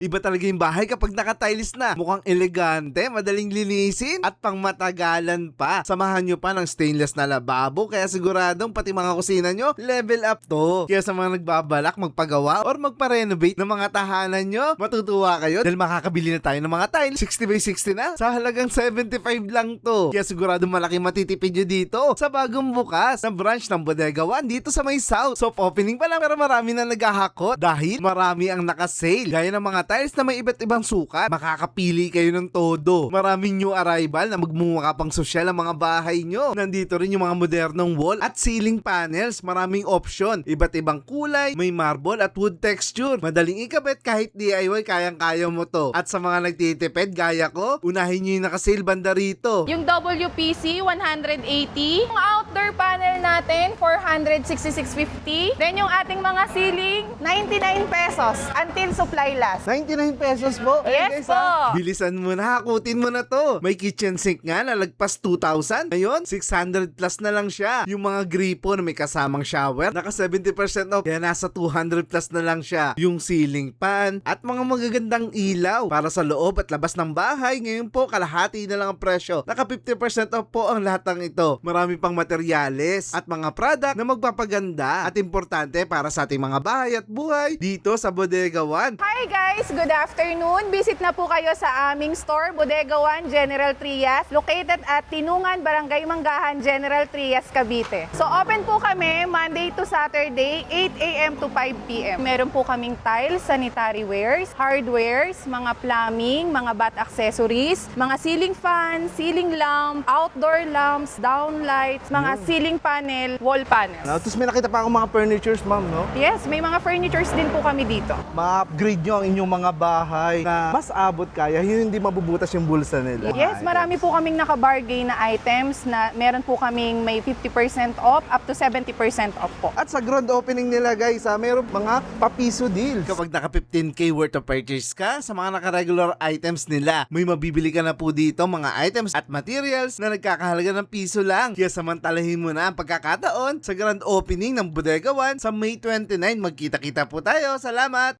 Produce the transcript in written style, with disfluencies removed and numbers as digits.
Iba talaga yung bahay kapag naka-tiles na. Mukhang elegante, madaling linisin, at pangmatagalan pa. Samahan nyo pa ng stainless na lababo, kaya siguradong pati mga kusina nyo, level up to. Kaya sa mga nagbabalak magpagawa or magpa-renovate ng mga tahanan nyo, matutuwa kayo dahil makakabili na tayo ng mga tiles 60x60 na sa halagang 75 lang to. Kaya siguradong malaki matitipid nyo dito sa bagong bukas na branch ng Bodega 1 dito sa may South. Soft opening pa lang pero marami na naghahakot dahil marami ang nakasale. Gaya ng mga tiles na may iba't ibang sukat, makakapili kayo ng todo. Maraming new arrival na magmumukha pang sosyal ang mga bahay nyo. Nandito rin yung mga modernong wall at ceiling panels. Maraming option, iba't ibang kulay, may marble at wood texture. Madaling ikabit kahit DIY, kayang-kaya mo to. At sa mga nagtitipid gaya ko, unahin nyo yung nakasale banda rito. Yung WPC, 180. Yung outdoor panel natin, 466.50. Then yung ating mga ceiling, 99 pesos until supply last. 99 pesos po. Yes guys, po. Bilisan mo na, hakutin mo na to. May kitchen sink nga na lagpas 2,000. Ngayon, 600 plus na lang siya. Yung mga gripo na may kasamang shower, naka 70% off. Kaya nasa 200 plus na lang siya. Yung ceiling fan at mga magagandang ilaw para sa loob at labas ng bahay. Ngayon po, kalahati na lang ang presyo. Naka 50% off po ang lahat ng ito. Marami pang materyales at mga product na magpapaganda at importante para sa ating mga bahay at buhay dito sa Bodega 1. Hi guys! Good afternoon! Visit na po kayo sa aming store, Bodega 1, General Trias, located at Tinungan, Barangay Manggahan, General Trias, Cavite. So open po kami Monday to Saturday, 8 a.m. to 5 p.m. Meron po kaming tiles, sanitary wares, hardwares, mga plumbing, mga bath accessories, mga ceiling fan, ceiling lamp, outdoor lamps, downlights, mga ceiling panel, wall panels. Tapos may nakita pa akong mga furnitures, ma'am, no? Yes, may mga furnitures din po kami dito. Ma-upgrade nyo ang inyong mga bahay na mas abot kaya, hindi mabubutas yung bulsa nila. Yes, marami po kaming naka-bargain na items na meron po kaming may 50% off up to 70% off po. At sa grand opening nila guys, meron mga papiso deals. Kapag naka 15k worth of purchase ka sa mga naka-regular items nila, may mabibili ka na po dito mga items at materials na nagkakahalaga ng piso lang. Kaya samantalahin mo na ang pagkakataon sa grand opening ng Bodega 1 sa May 29. Magkita-kita po tayo. Salamat!